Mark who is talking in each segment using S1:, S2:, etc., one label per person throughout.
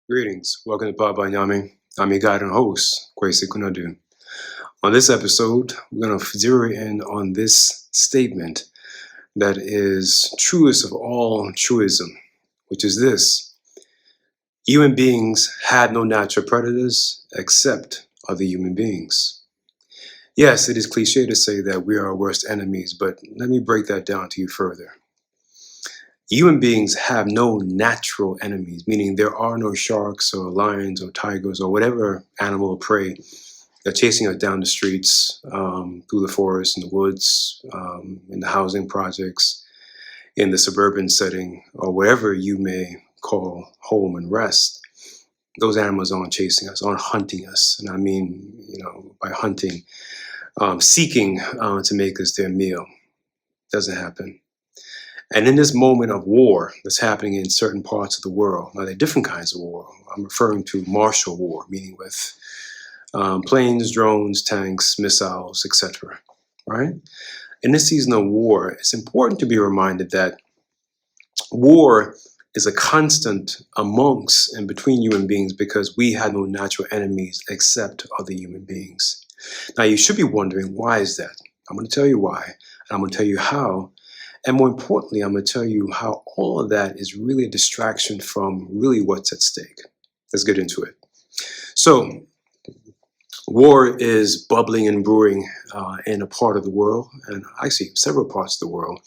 S1: Greetings. Welcome to Powered by Nyame. I'm your guide and host, Kwesi Kunadu. On this episode, we're going to zero in on this statement that is truest of all truism, which is this: human beings had no natural predators except other human beings. Yes, it is cliche to say that we are our worst enemies, but let me break that down to you further. Human beings have no natural enemies, meaning there are no sharks or lions or tigers or whatever animal or prey that are chasing us down the streets, through the forest, in the woods, in the housing projects, in the suburban setting, or wherever you may call home and rest. Those animals aren't chasing us, aren't hunting us. And I mean, by hunting, seeking to make us their meal. Doesn't happen. And in this moment of war that's happening in certain parts of the world, now there are different kinds of war. I'm referring to martial war, meaning with planes, drones, tanks, missiles, etc. Right? In this season of war, it's important to be reminded that war is a constant amongst and between human beings because we have no natural enemies except other human beings. Now, you should be wondering, why is that? I'm going to tell you why, and I'm going to tell you how. And more importantly, I'm going to tell you how all of that is really a distraction from really what's at stake. Let's get into it. So, war is bubbling and brewing in a part of the world, and I see several parts of the world.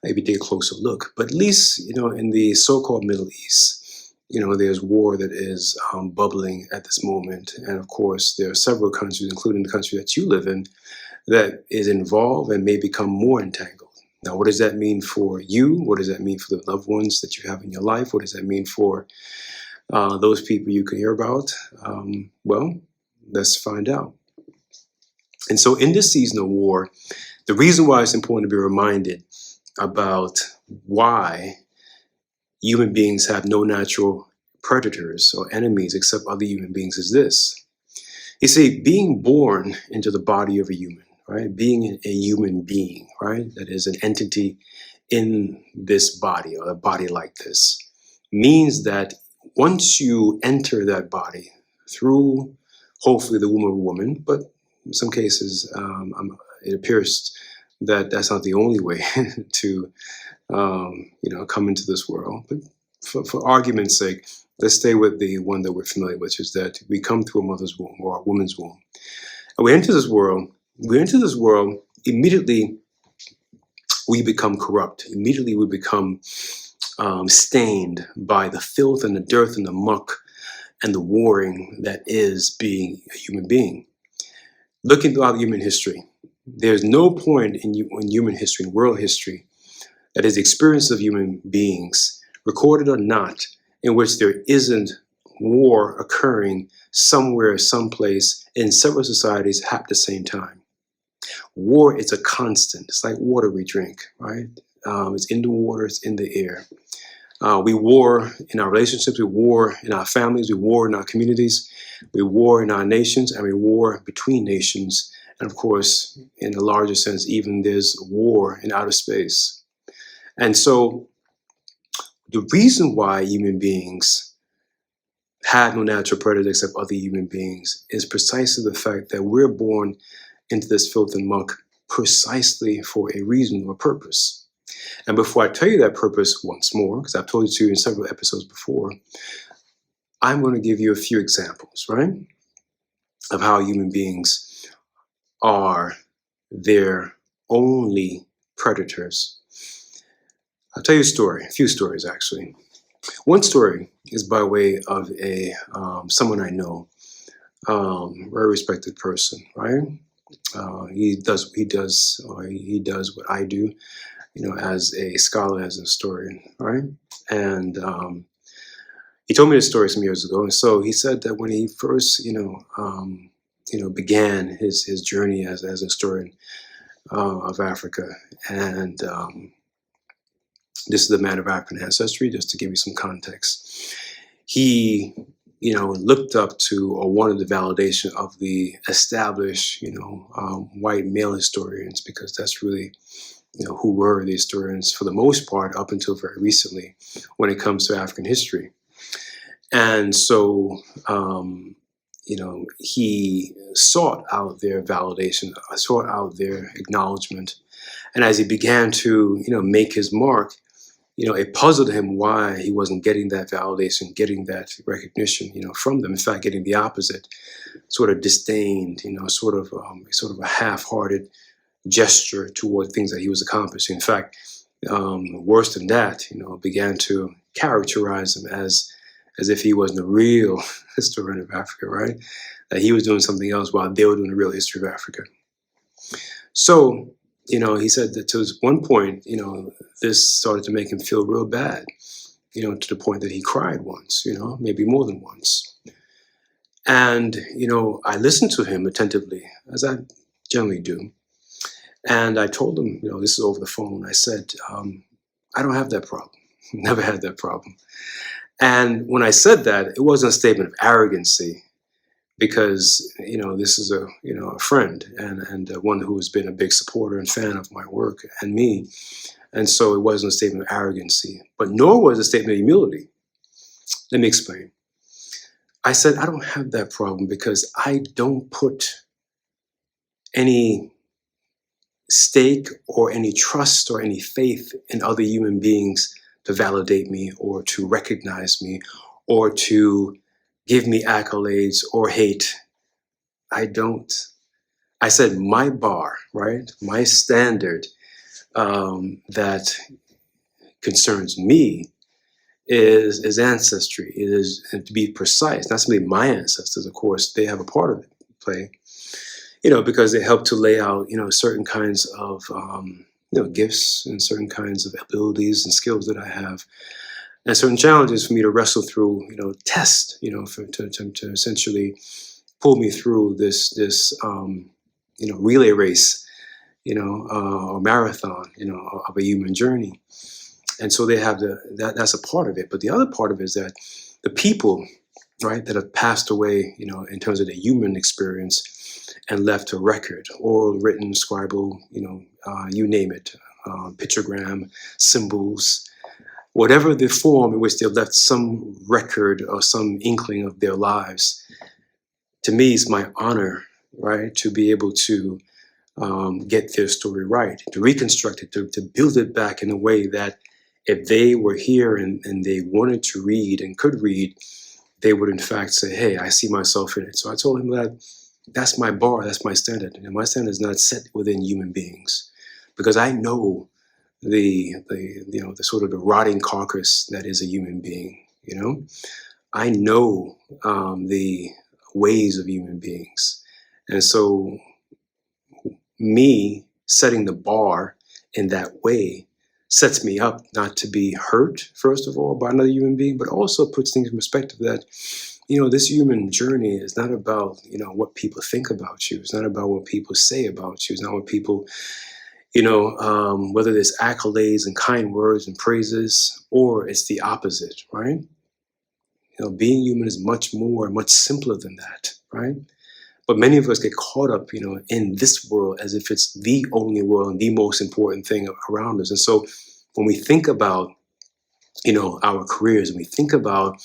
S1: Maybe take a closer look. But at least, in the so-called Middle East, there's war that is bubbling at this moment. And of course, there are several countries, including the country that you live in, that is involved and may become more entangled. Now, what does that mean for you? What does that mean for the loved ones that you have in your life? What does that mean for those people you can hear about? Well, let's find out. And so in this season of war, the reason why it's important to be reminded about why human beings have no natural predators or enemies except other human beings is this. You see, being born into the body of a human, right? Being a human being, right? That is an entity in this body or a body like this means that once you enter that body through hopefully the womb of a woman, but in some cases it appears that that's not the only way to come into this world. But for argument's sake, let's stay with the one that we're familiar with, which is that we come through a mother's womb or a woman's womb. And we enter this world, immediately we become corrupt. Immediately we become stained by the filth and the dirt and the muck and the warring that is being a human being. Looking throughout human history, there's no point in human history, in world history, that is the experience of human beings, recorded or not, in which there isn't war occurring somewhere, someplace, in several societies at the same time. War is a constant. It's like water we drink, right? It's in the water, it's in the air. We war in our relationships, we war in our families, we war in our communities, we war in our nations, and we war between nations. And of course, in a larger sense, even there's war in outer space. And so the reason why human beings have no natural predators except other human beings is precisely the fact that we're born into this filth and muck precisely for a reason or purpose. And before I tell you that purpose once more, because I've told it to you in several episodes before, I'm going to give you a few examples, right, of how human beings are their only predators. I'll tell you a few stories actually. One story is by way of someone I know, very respected person, right? He does what I do, as a scholar, as a historian, right? And he told me this story some years ago. And so he said that when he first, began his journey as a historian of Africa, and this is a man of African ancestry, just to give you some context. He, looked up to or wanted the validation of the established, white male historians, because that's really, who were the historians for the most part up until very recently when it comes to African history. And so, he sought out their validation, sought out their acknowledgement. And as he began to, make his mark, it puzzled him why he wasn't getting that validation, getting that recognition, from them. In fact, getting the opposite, sort of disdained, sort of a half-hearted gesture toward things that he was accomplishing. In fact, worse than that, began to characterize him as if he wasn't a real historian of Africa, right? That he was doing something else while they were doing the real history of Africa. So, he said that to one point, this started to make him feel real bad, to the point that he cried once, maybe more than once. And, I listened to him attentively, as I generally do. And I told him, this is over the phone. I said, I don't have that problem. Never had that problem. And when I said that, it wasn't a statement of arrogancy, because, this is a friend and one who has been a big supporter and fan of my work and me. And so it wasn't a statement of arrogancy, but nor was it a statement of humility. Let me explain. I said, I don't have that problem because I don't put any stake or any trust or any faith in other human beings to validate me or to recognize me or to give me accolades or hate. I don't. I said my bar, right? My standard that concerns me is ancestry. It is, and to be precise, not simply my ancestors, of course, they have a part of it to play, because they help to lay out, certain kinds of, gifts and certain kinds of abilities and skills that I have, and certain challenges for me to wrestle through, test, to essentially pull me through this relay race, or marathon, of a human journey. And so they have that's a part of it. But the other part of it is that the people, right, that have passed away, in terms of the human experience and left a record, oral, written, scribal, you name it, pictogram, symbols, whatever the form in which they left some record or some inkling of their lives. To me, it's my honor, right, to be able to get their story right, to reconstruct it, to build it back in a way that if they were here and they wanted to read and could read, they would in fact say, hey, I see myself in it. So I told him that that's my bar, that's my standard. And my standard is not set within human beings, because I know the sort of the rotting carcass that is a human being. I know the ways of human beings. And so me setting the bar in that way sets me up not to be hurt, first of all, by another human being, but also puts things in perspective that, this human journey is not about, what people think about you. It's not about what people say about you. It's not what people, whether there's accolades and kind words and praises, or it's the opposite, right? Being human is much more, much simpler than that, right? But many of us get caught up, in this world as if it's the only world and the most important thing around us. And so when we think about, our careers, and we think about,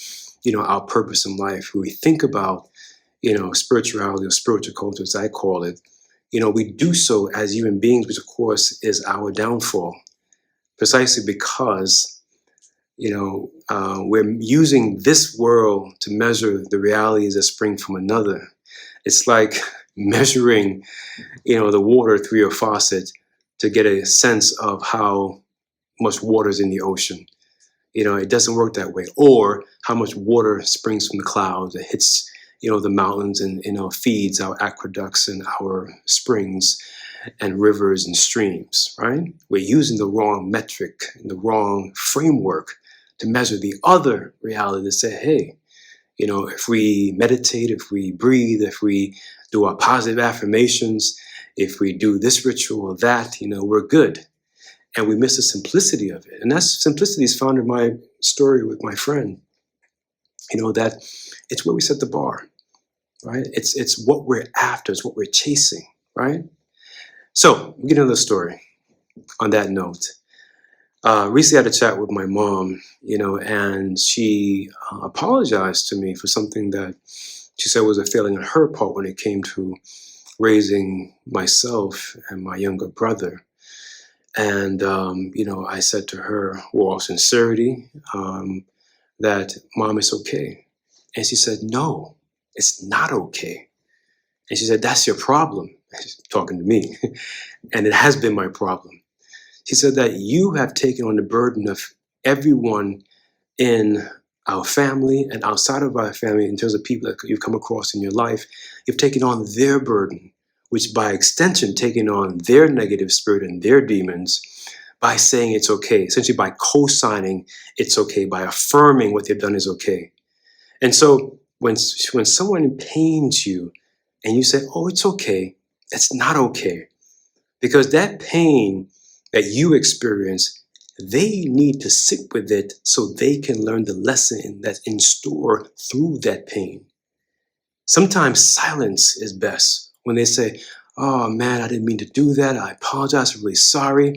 S1: our purpose in life, when we think about, spirituality or spiritual culture, as I call it, we do so as human beings, which of course is our downfall, precisely because, we're using this world to measure the realities that spring from another. It's like measuring, the water through your faucet to get a sense of how much water is in the ocean. It doesn't work that way. Or how much water springs from the clouds that hits, the mountains and, feeds our aqueducts and our springs and rivers and streams, right? We're using the wrong metric and the wrong framework to measure the other reality to say, hey, if we meditate, if we breathe, if we do our positive affirmations, if we do this ritual or that, we're good. And we miss the simplicity of it. And that simplicity is found in my story with my friend, that it's where we set the bar, right? It's what we're after, it's what we're chasing, right? So we get into the story on that note. Recently, I had a chat with my mom, and she apologized to me for something that she said was a failing on her part when it came to raising myself and my younger brother. And, I said to her, with all sincerity, that Mom, it's okay. And she said, no, it's not okay. And she said, that's your problem. She's talking to me. And it has been my problem. She said that you have taken on the burden of everyone in our family and outside of our family, in terms of people that you've come across in your life. You've taken on their burden, which by extension, taking on their negative spirit and their demons by saying it's okay, essentially by co-signing it's okay, by affirming what they've done is okay. And so when someone pains you and you say, oh, it's okay, it's not okay. Because that pain that you experience, they need to sit with it so they can learn the lesson that's in store through that pain. Sometimes silence is best. When they say, oh man, I didn't mean to do that, I apologize, I'm really sorry.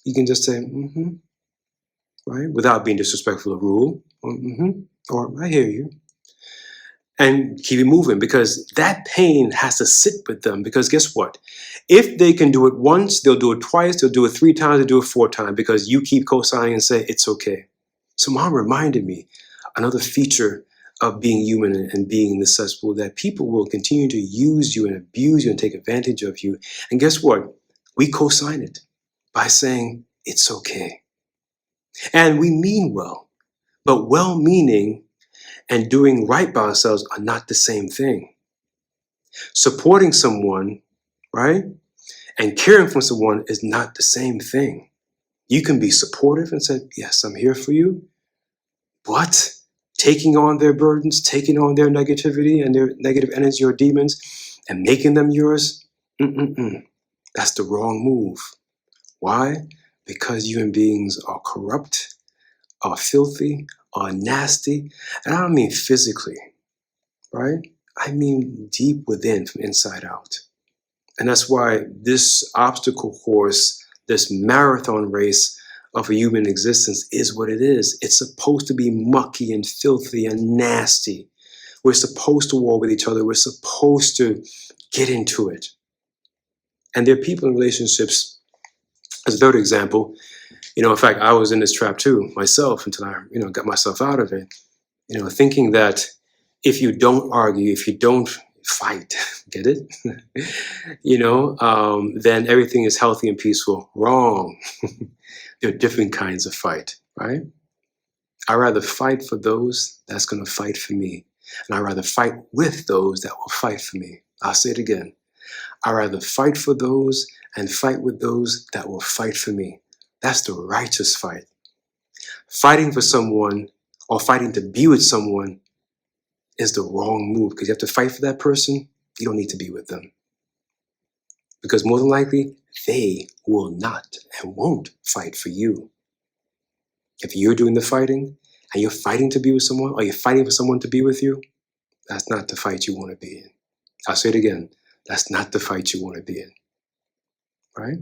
S1: You can just say, right? Without being disrespectful of rule, or I hear you. And keep it moving, because that pain has to sit with them. Because guess what? If they can do it once, they'll do it twice, they'll do it 3 times, they'll do it 4 times, because you keep co-signing and say, it's okay. So Mom reminded me, another feature of being human and being this cesspool, that people will continue to use you and abuse you and take advantage of you. And guess what? We co-sign it by saying, it's okay. And we mean well, but well-meaning and doing right by ourselves are not the same thing. Supporting someone, right, and caring for someone is not the same thing. You can be supportive and say, yes, I'm here for you, but taking on their burdens, taking on their negativity and their negative energy or demons and making them yours, that's the wrong move. Why? Because human beings are corrupt, are filthy, are nasty. And I don't mean physically, right? I mean deep within, from inside out. And that's why this obstacle course, this marathon race of a human existence is what it is. It's supposed to be mucky and filthy and nasty. We're supposed to war with each other. We're supposed to get into it. And there are people in relationships, as a third example, in fact, I was in this trap too, myself, until I, got myself out of it, thinking that if you don't argue, if you don't fight, get it? Then everything is healthy and peaceful. Wrong. There are different kinds of fight, right? I'd rather fight for those that's going to fight for me. And I'd rather fight with those that will fight for me. I'll say it again. I'd rather fight for those and fight with those that will fight for me. That's the righteous fight. Fighting for someone or fighting to be with someone is the wrong move, because you have to fight for that person. You don't need to be with them. Because more than likely, they will not and won't fight for you. If you're doing the fighting and you're fighting to be with someone, or you're fighting for someone to be with you, that's not the fight you want to be in. I'll say it again. That's not the fight you want to be in. Right?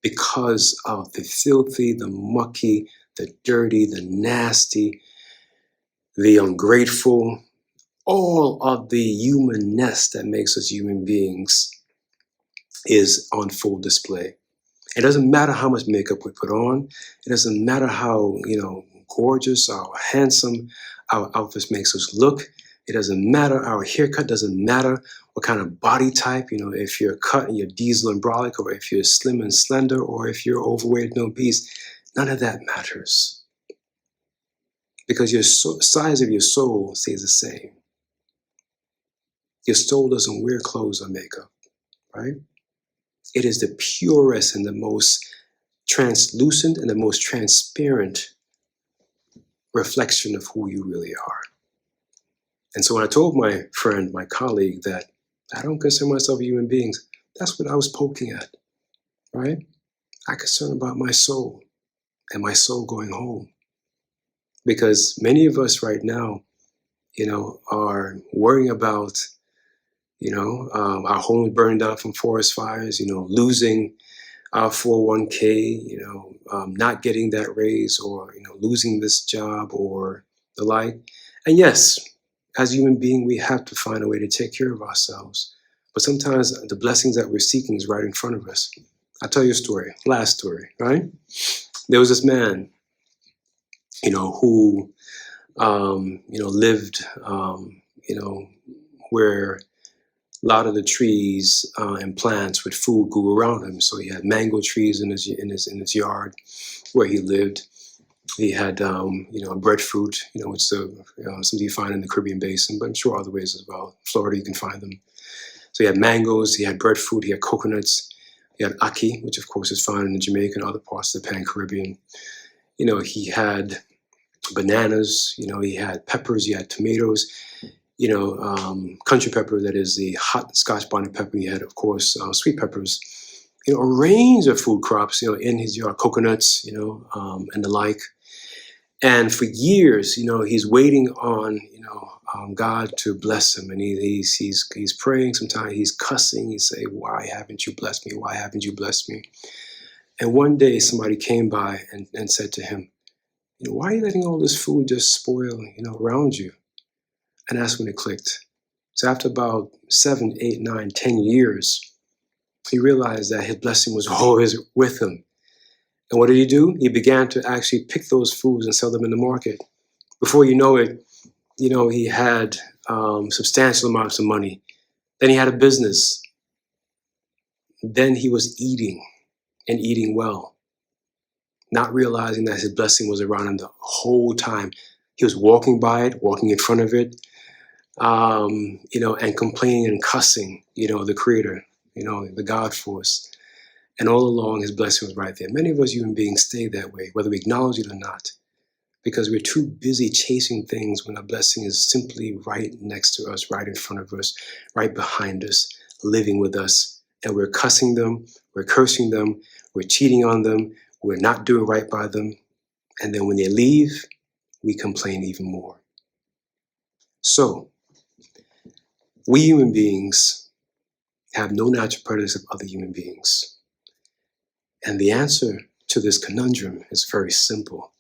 S1: Because of the filthy, the mucky, the dirty, the nasty, the ungrateful, all of the humanness that makes us human beings is on full display. It doesn't matter how much makeup we put on. It doesn't matter how, gorgeous or handsome our outfits makes us look. It doesn't matter. Our haircut doesn't matter. What kind of body type, if you're cut and you're diesel and brolic, or if you're slim and slender, or if you're overweight and obese, none of that matters. Because your size of your soul stays the same. Your soul doesn't wear clothes or makeup, right? It is the purest and the most translucent and the most transparent reflection of who you really are. And so when I told my friend, my colleague, that I don't consider myself a human being, that's what I was poking at, right? I'm concerned about my soul and my soul going home. Because many of us right now, are worrying about, our homes burning down from forest fires, losing 401k, not getting that raise, or losing this job or the like. And yes, as a human being, we have to find a way to take care of ourselves. But sometimes the blessings that we're seeking is right in front of us. I'll tell you a story, last story, right? There was this man, who, lived, where a lot of the trees and plants with food grew around him. So he had mango trees in his yard where he lived. He had breadfruit, which is something you find in the Caribbean basin, but I'm sure other ways as well. Florida, you can find them. So he had mangoes, he had breadfruit, he had coconuts, he had ackee, which of course is found in Jamaica and other parts of the Pan-Caribbean. He had bananas, he had peppers, he had tomatoes, country pepper, that is the hot Scotch bonnet pepper. He had, of course, sweet peppers, a range of food crops, in his yard, coconuts, and the like. And for years, he's waiting on, God to bless him. And he's praying. Sometimes he's cussing. He's saying, "Why haven't you blessed me? Why haven't you blessed me?" And one day somebody came by and said to him, "Why are you letting all this food just spoil, around you?" And that's when it clicked. So after about 7, 8, 9, 10 years, he realized that his blessing was always with him. And what did he do? He began to actually pick those foods and sell them in the market. Before you know it, he had substantial amounts of money. Then he had a business. Then he was eating and eating well, not realizing that his blessing was around him the whole time. He was walking by it, walking in front of it, and complaining and cussing, the Creator, the God force. And all along, his blessing was right there. Many of us human beings stay that way, whether we acknowledge it or not, because we're too busy chasing things when our blessing is simply right next to us, right in front of us, right behind us, living with us. And we're cussing them, we're cursing them, we're cheating on them, we're not doing right by them. And then when they leave, we complain even more. So, we human beings have no natural predators of other human beings. And the answer to this conundrum is very simple.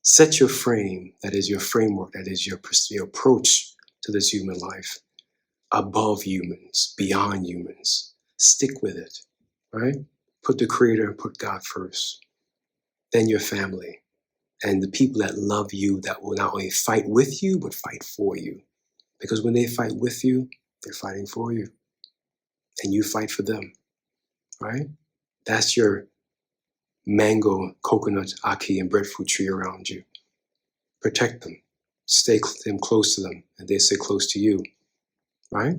S1: Set your frame, that is your framework, that is your approach to this human life, above humans, beyond humans. Stick with it, right? Put the Creator, put God first. Then your family and the people that love you, that will not only fight with you, but fight for you. Because when they fight with you, they're fighting for you. And you fight for them, right? That's your mango, coconut, ackee, and breadfruit tree around you. Protect them. Stay them close to them, and they stay close to you, right?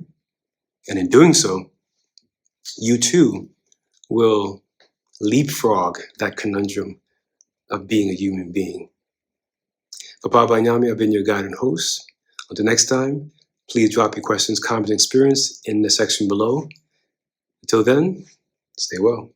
S1: And in doing so, you too will leapfrog that conundrum of being a human being. For Papa Nyame, I've been your guide and host. Until next time, please drop your questions, comments, and experience in the section below. Until then, stay well.